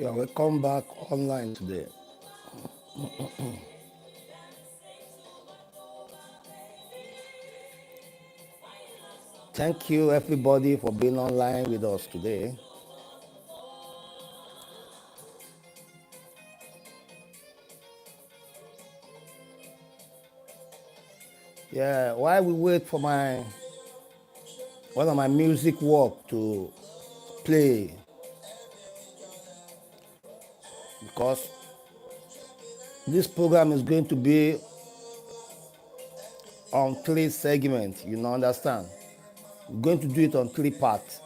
Yeah, welcome back online today. Thank you everybody for being online with us today. Yeah, while we wait for my one of my music work to play, because this program is going to be on 3 segments, you know, understand? We're going to do it on 3 parts.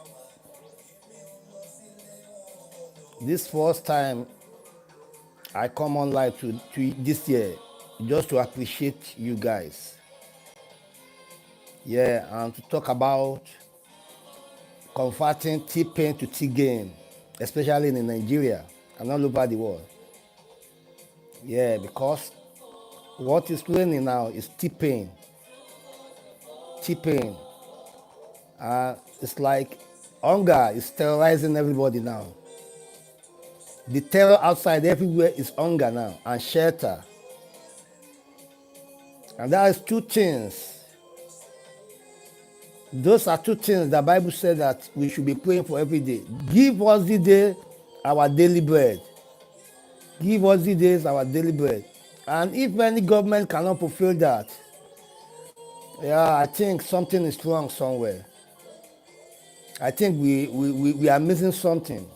This first time I come online to this year, just to appreciate you guys. Yeah, and to talk about converting Tpain to Tgain, especially in Nigeria and all over the world. Yeah, because what is training now is Tpain. Tpain. It's like hunger is terrorizing everybody now. The terror outside everywhere is hunger now and shelter. And that is two things. Those are two things the Bible said that we should be praying for every day. Give us the day our daily bread. Give us the days our daily bread. And if any government cannot fulfill that, yeah, I think something is wrong somewhere. I think we are missing something.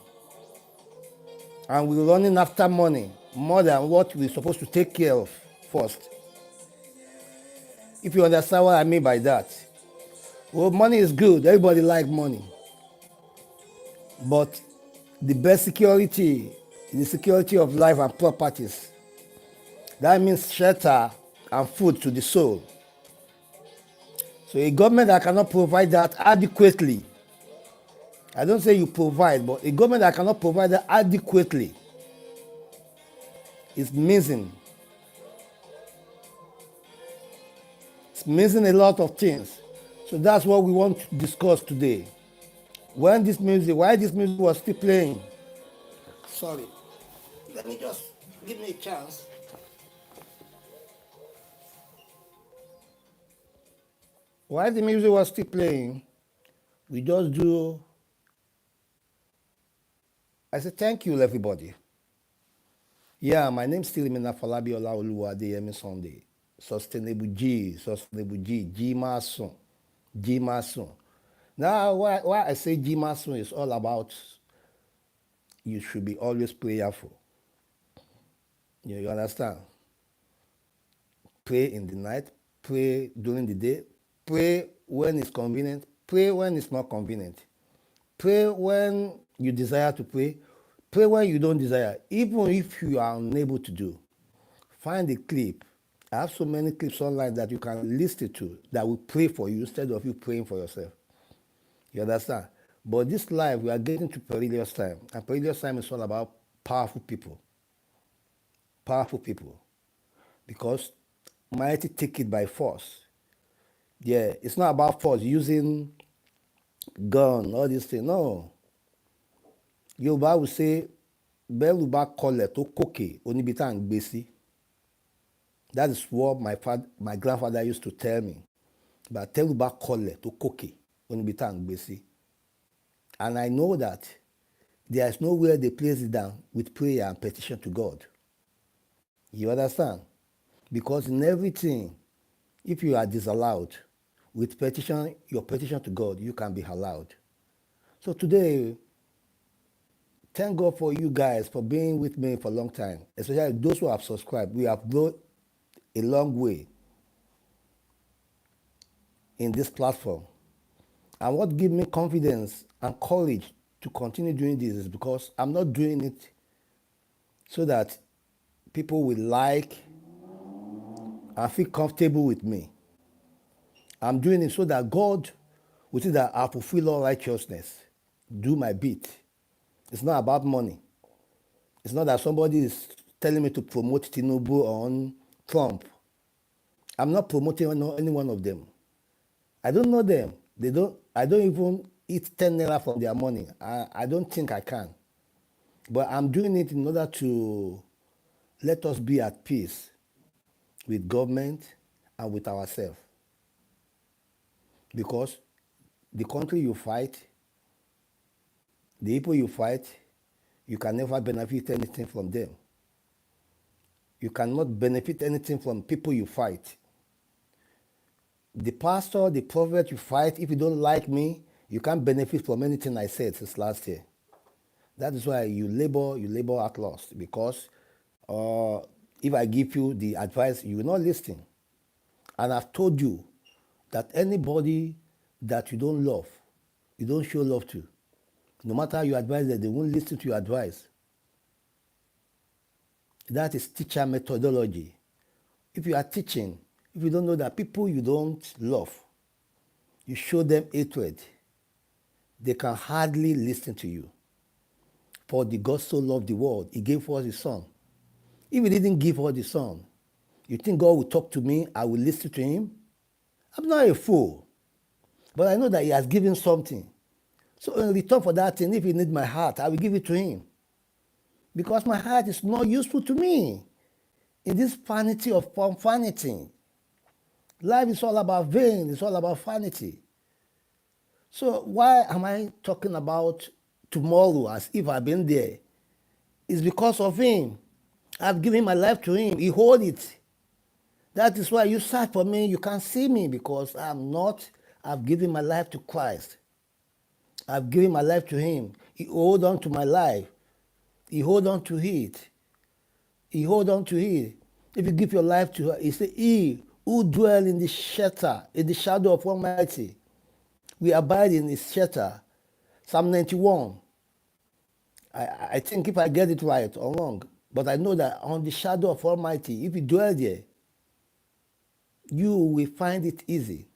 And we're running after money more than what we're supposed to take care of first. If you understand what I mean by that. Well, money is good. Everybody likes money. But the best security is the security of life and properties. That means shelter and food to the soul. So a government that cannot provide that adequately, I don't say you provide, but a government that cannot provide that adequately is missing. It's missing a lot of things. So that's what we want to discuss today. Why this music was still playing. Sorry. Let me just give me a chance. While the music was still playing, we just do. I said thank you everybody. Yeah, my name is still Imena Falabi Olaoluwa Adeyemi Sunday. Sustainable G Mason. G Mason. Now, why I say G Mason is all about you should be always prayerful. You understand? Pray in the night, pray during the day, pray when it's convenient, pray when it's not convenient. Pray when you desire to pray, pray when you don't desire. Even if you are unable to do, find a clip. I have so many clips online that you can listen to that will pray for you instead of you praying for yourself. You understand? But this life, we are getting to perilous time. And perilous time is all about powerful people. Powerful people. Because mighty take it by force. Yeah, it's not about force, using gun, all these things. No. Yorùbá will say, bẹ́rù bá kọlẹ̀ tó kòkè, oníbi tá à ń gbé sí. That is what my grandfather used to tell me. But tẹ́rù bá kọlẹ̀ tó kòkè, oníbi tá à ń gbé sí. And I know that there is nowhere they place it down with prayer and petition to God. You understand? Because in everything, if you are disallowed, with petition, your petition to God, you can be allowed. So today, thank God for you guys for being with me for a long time, especially those who have subscribed. We have grown a long way in this platform. And what gives me confidence and courage to continue doing this is because I'm not doing it so that people will like and feel comfortable with me. I'm doing it so that God will see that I fulfill all righteousness, do my bit. It's not about money. It's not that somebody is telling me to promote Tinubu on Trump. I'm not promoting any one of them. I don't know them. I don't even eat 10 naira from their money. I don't think I can. But I'm doing it in order to let us be at peace with government and with ourselves. Because the country you fight, the people you fight, you can never benefit anything from them. You cannot benefit anything from people you fight. The pastor, the prophet you fight, if you don't like me, you can't benefit from anything I said since last year. That is why you labor at lost. Because if I give you the advice, you will not listen. And I've told you that anybody that you don't love, you don't show love to, no matter how you advise them, they won't listen to your advice. That is teacher methodology. If you are teaching, if you don't know that people you don't love, you show them hatred, they can hardly listen to you. For the God so loved the world, he gave us his son. If he didn't give us his son, you think God will talk to me, I will listen to him? I'm not a fool. But I know that he has given something. So in return for that thing, if he needs my heart, I will give it to him. Because my heart is not useful to me in this vanity of vanity. Life is all about vain, it's all about vanity. So why am I talking about tomorrow as if I've been there? It's because of him. I've given my life to him. He holds it. That is why you search for me. You can't see me because I've given my life to Christ. I've given my life to him. He holds on to my life. He holds on to it. He holds on to it. If you give your life to her, he said, he who dwell in the shelter, in the shadow of Almighty, we abide in his shelter. Psalm 91. I think if I get it right or wrong, but I know that on the shadow of Almighty, if you dwell there, you will find it easy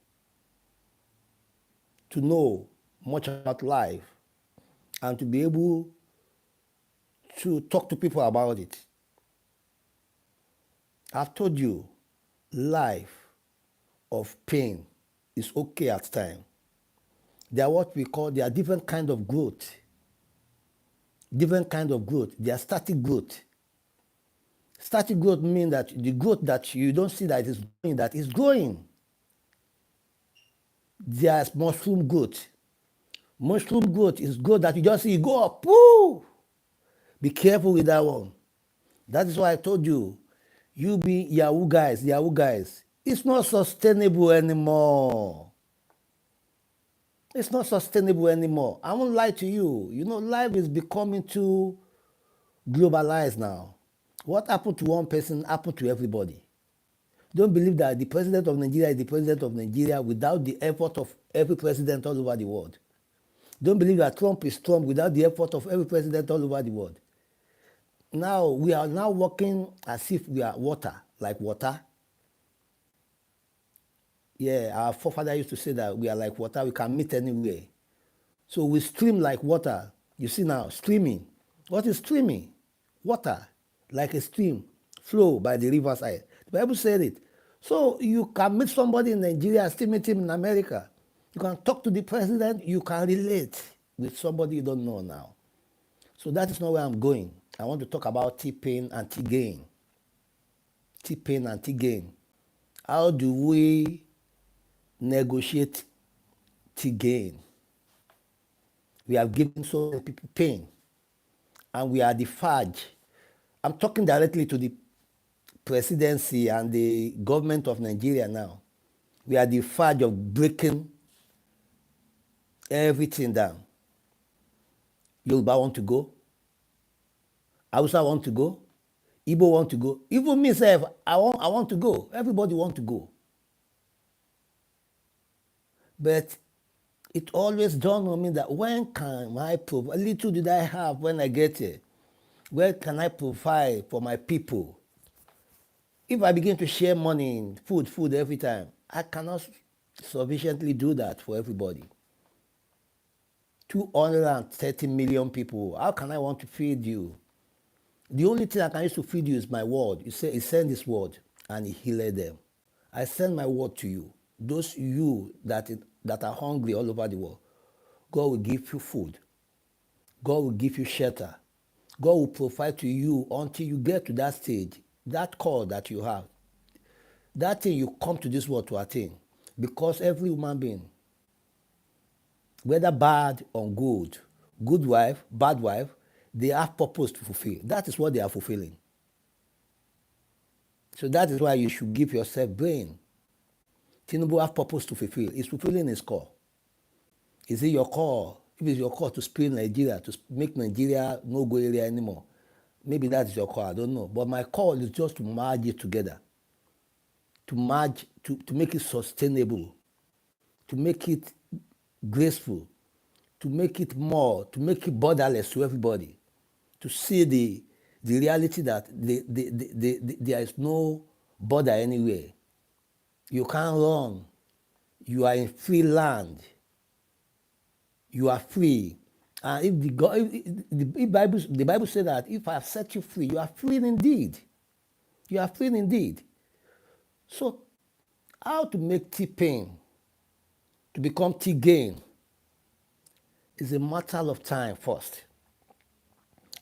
to know much about life and to be able to talk to people about it. I've told you, life of pain is okay at times. There are different kind of growth. Different kind of growth. They are static growth. Static growth means that the growth that you don't see that is growing. There's mushroom growth. Mushroom growth is growth that you just see go up. Woo! Be careful with that one. That is why I told you, you be Yahoo guys. It's not sustainable anymore. It's not sustainable anymore. I won't lie to you. You know, life is becoming too globalized now. What happened to one person happened to everybody. Don't believe that the president of Nigeria is the president of Nigeria without the effort of every president all over the world. Don't believe that Trump is Trump without the effort of every president all over the world. Now, we are now working as if we are water, like water. Yeah, our forefather used to say that we are like water, we can meet anywhere. So we stream like water. You see now, streaming. What is streaming? Water, like a stream, flow by the riverside. The Bible said it. So you can meet somebody in Nigeria, still meet him in America. You can talk to the president, you can relate with somebody you don't know now. So that is not where I'm going. I want to talk about Tpain and Tgain. Tpain and Tgain. How do we negotiate Tgain? We have given so many people pain, and we are the fudge. I'm talking directly to the presidency and the government of Nigeria now. We are the fudge of breaking everything down. Yoruba want to go. Hausa want to go. Igbo want to go. Even myself, I want to go. Everybody want to go. But it always dawned on me that when can I provide? Little did I have when I get here. Where can I provide for my people? If I begin to share money, food every time, I cannot sufficiently do that for everybody. 230 million people. How can I want to feed you? The only thing I can use to feed you is my word. He send his word and he healed them. I send my word to you. Those you that are hungry all over the world, God will give you food. God will give you shelter. God will provide to you until you get to that stage, that call that you have, that thing you come to this world to attain. Because every human being, whether bad or good, good wife, bad wife, they have purpose to fulfill. That is what they are fulfilling. So that is why you should give yourself brain. Tinubu have purpose to fulfill. He's fulfilling his call. Is it your call? If it's your call to split Nigeria, to make Nigeria no go area anymore, maybe that is your call, I don't know. But my call is just to merge it together, to merge, to make it sustainable, to make it graceful, to make it more, to make it borderless to everybody, to see the reality that there is no border anywhere. You can't run. You are in free land. You are free. And if the Bible says that if I set you free, you are free indeed. You are free indeed. So, how to make Tpain to become Tgain is a matter of time first.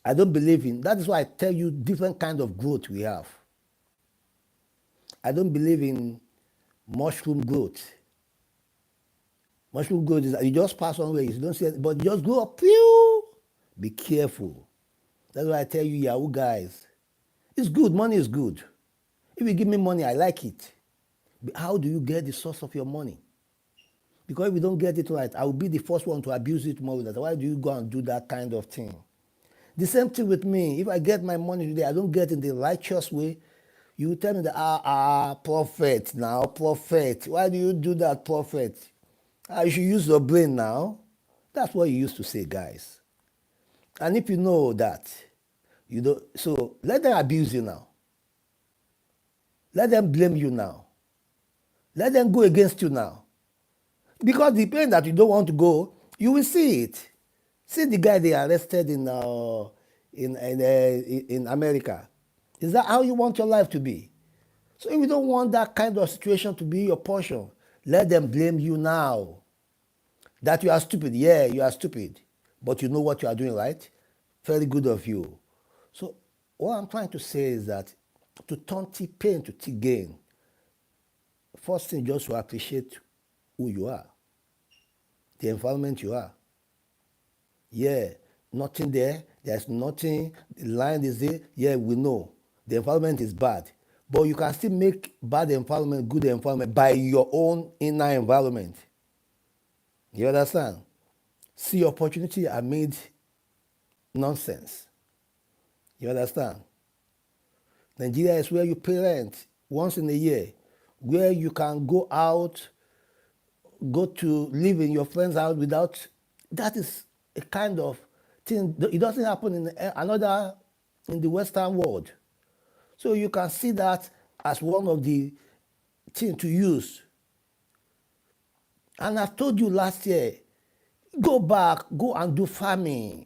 I don't believe in, that is why I tell you different kind of growth we have. I don't believe in mushroom growth. Mushroom growth is that you just pass on ways, you don't see it, but just grow up. Pew! Be careful. That's why I tell you, Yahoo guys, it's good, money is good. If you give me money, I like it. But how do you get the source of your money? Because if you don't get it right, I will be the first one to abuse it more. Why do you go and do that kind of thing? The same thing with me. If I get my money today, I don't get it in the righteous way. You tell me that, prophet now, prophet. Why do you do that, prophet? You should use your brain now. That's what you used to say, guys. And if you know that, you don't, so let them abuse you now. Let them blame you now. Let them go against you now. Because the pain that you don't want to go, you will see it. See the guy they arrested in America. Is that how you want your life to be? So if you don't want that kind of situation to be your portion, let them blame you now. That you are stupid. Yeah, you are stupid. But you know what you are doing, right? Very good of you. So what I'm trying to say is that to turn Tpain to Tgain, first thing just to appreciate who you are, the environment you are. Yeah, nothing there. There's nothing. The line is there. Yeah, we know. The environment is bad. But you can still make bad environment good environment by your own inner environment. You understand? See opportunity amid nonsense. You understand? Nigeria is where you pay rent once in a year, where you can go out, go to live in your friend's house without, that is a kind of thing. It doesn't happen in the Western world. So you can see that as one of the things to use. And I told you last year, go back, go and do farming.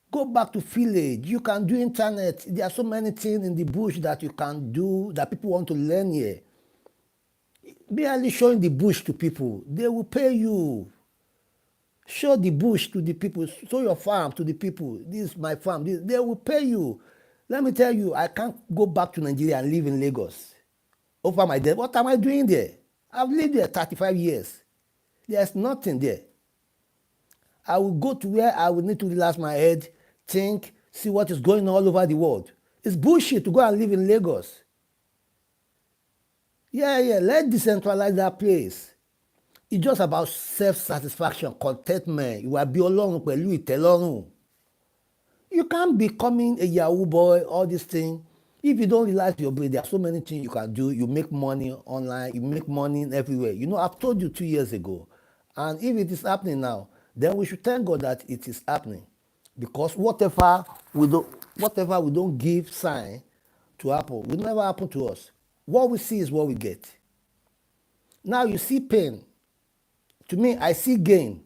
Go back to village. You can do internet. There are so many things in the bush that you can do that people want to learn here. Barely showing the bush to people. They will pay you. Show the bush to the people. Show your farm to the people. This is my farm. They will pay you. Let me tell you, I can't go back to Nigeria and live in Lagos. Over my death, what am I doing there? I've lived there 35 years. There's nothing there. I will go to where I will need to relax my head, think, see what is going on all over the world. It's bullshit to go and live in Lagos. Yeah, let's decentralize that place. It's just about self-satisfaction, contentment. You will be alone pẹ̀lú ìtẹ́lọ́rùn. You can't be becoming a Yahoo boy, all these things. If you don't realize your brain, there are so many things you can do. You make money online, you make money everywhere. You know, I've told you 2 years ago. And if it is happening now, then we should thank God that it is happening. Because whatever we don't give sign to happen will never happen to us. What we see is what we get. Now you see pain. To me, I see gain.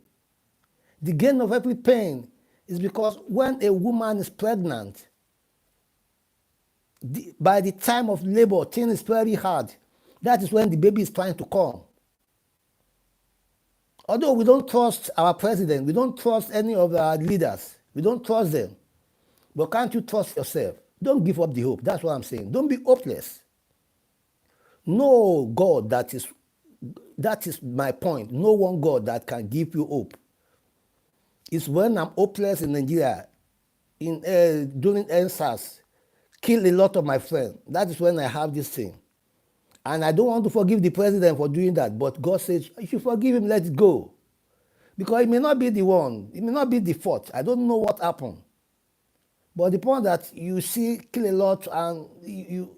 The gain of every pain is because when a woman is pregnant, by the time of labor, things is very hard. That is when the baby is trying to come. Although we don't trust our president, we don't trust any of our leaders, we don't trust them. But can't you trust yourself? Don't give up the hope. That's what I'm saying. Don't be hopeless. No God that is my point. No one God that can give you hope. It's when I'm hopeless in Nigeria, during NSAS, kill a lot of my friends. That is when I have this thing. And I don't want to forgive the president for doing that. But God says, if you forgive him, let it go. Because it may not be the one. It may not be the fault. I don't know what happened. But the point that you see kill a lot and you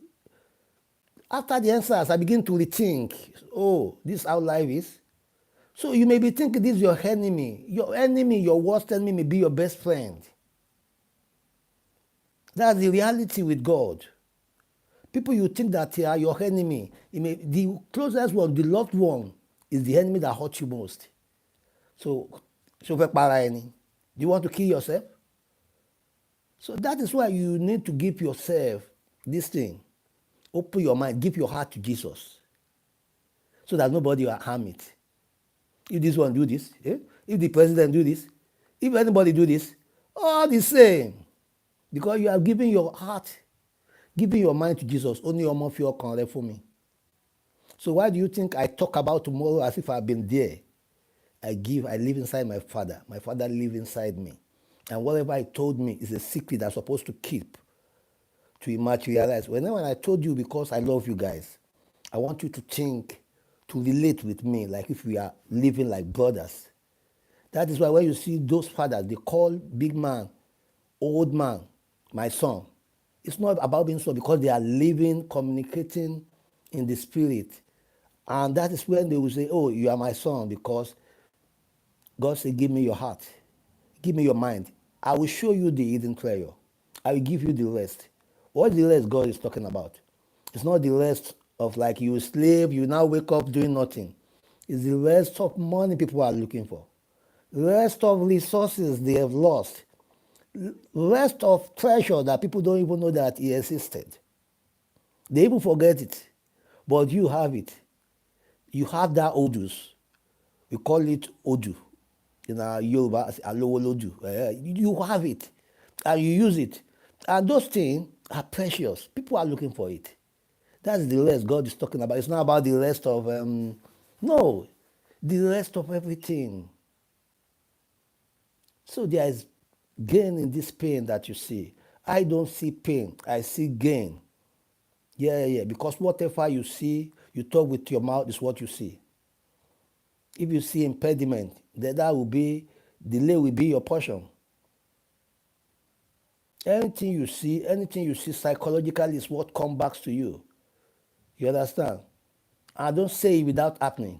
after the answers, I begin to rethink, oh, this is how life is. So you may be thinking this is your enemy. Your enemy, your worst enemy may be your best friend. That's the reality with God. People you think that are your enemy, the closest one, the loved one, is the enemy that hurts you most. So do you want to kill yourself? So that is why you need to give yourself this thing. Open your mind, give your heart to Jesus, so that nobody will harm it. If this one do this, if the president do this, if anybody do this, all the same. Because you are giving your heart, giving your mind to Jesus. Only your mouth feel correct for me. So why do you think I talk about tomorrow as if I've been there? I live inside my Father. My Father lives inside me. And whatever He told me is a secret I'm supposed to keep, to materialize. When I told you, because I love you guys, I want you to think, to relate with me like if we are living like brothers. That is why when you see those fathers, they call big man, old man, my son. It's not about being so, because they are living, communicating in the spirit. And that is when they will say, oh, you are my son, because God said, give me your heart. Give me your mind. I will show you the hidden treasure. I will give you the rest. What the rest God is talking about? It's not the rest of like you slave, you now wake up doing nothing. It's the rest of money people are looking for. Rest of resources they have lost. Rest of treasure that people don't even know that it existed. They even forget it. But you have it. You have that odus. We call it odu. In our Yoruba, alowolodu. You have it. And you use it. And those things are precious. People are looking for it. That's the rest God is talking about. It's not about the rest of, no, the rest of everything. So there is gain in this pain that you see. I don't see pain. I see gain. Yeah. Because whatever you see, you talk with your mouth is what you see. If you see impediment, then that will be, delay will be your portion. Anything you see psychologically is what comes back to you. You understand? I don't say it without happening.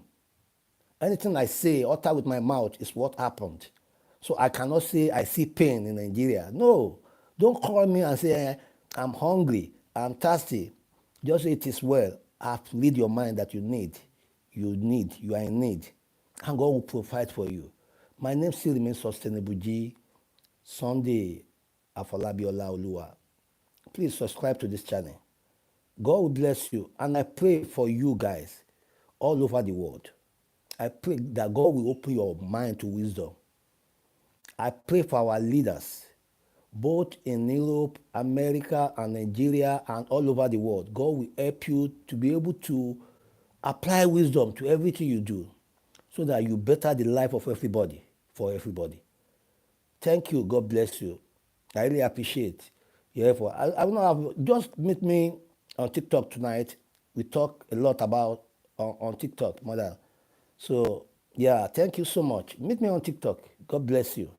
Anything I say, utter with my mouth, is what happened. So I cannot say I see pain in Nigeria. No. Don't call me and say, I'm hungry, I'm thirsty. Just say it is well. I have to read your mind that you need. You are in need. And God will provide for you. My name still remains Sustainable G. Sunday Afolabiola Oluwa. Please subscribe to this channel. God will bless you. And I pray for you guys all over the world. I pray that God will open your mind to wisdom. I pray for our leaders, both in Europe, America, and Nigeria, and all over the world. God will help you to be able to apply wisdom to everything you do, so that you better the life of everybody, for everybody. Thank you. God bless you. I really appreciate your effort. I will not have, just meet me on TikTok tonight. We talk a lot about on TikTok, mother. So, yeah, thank you so much. Meet me on TikTok. God bless you.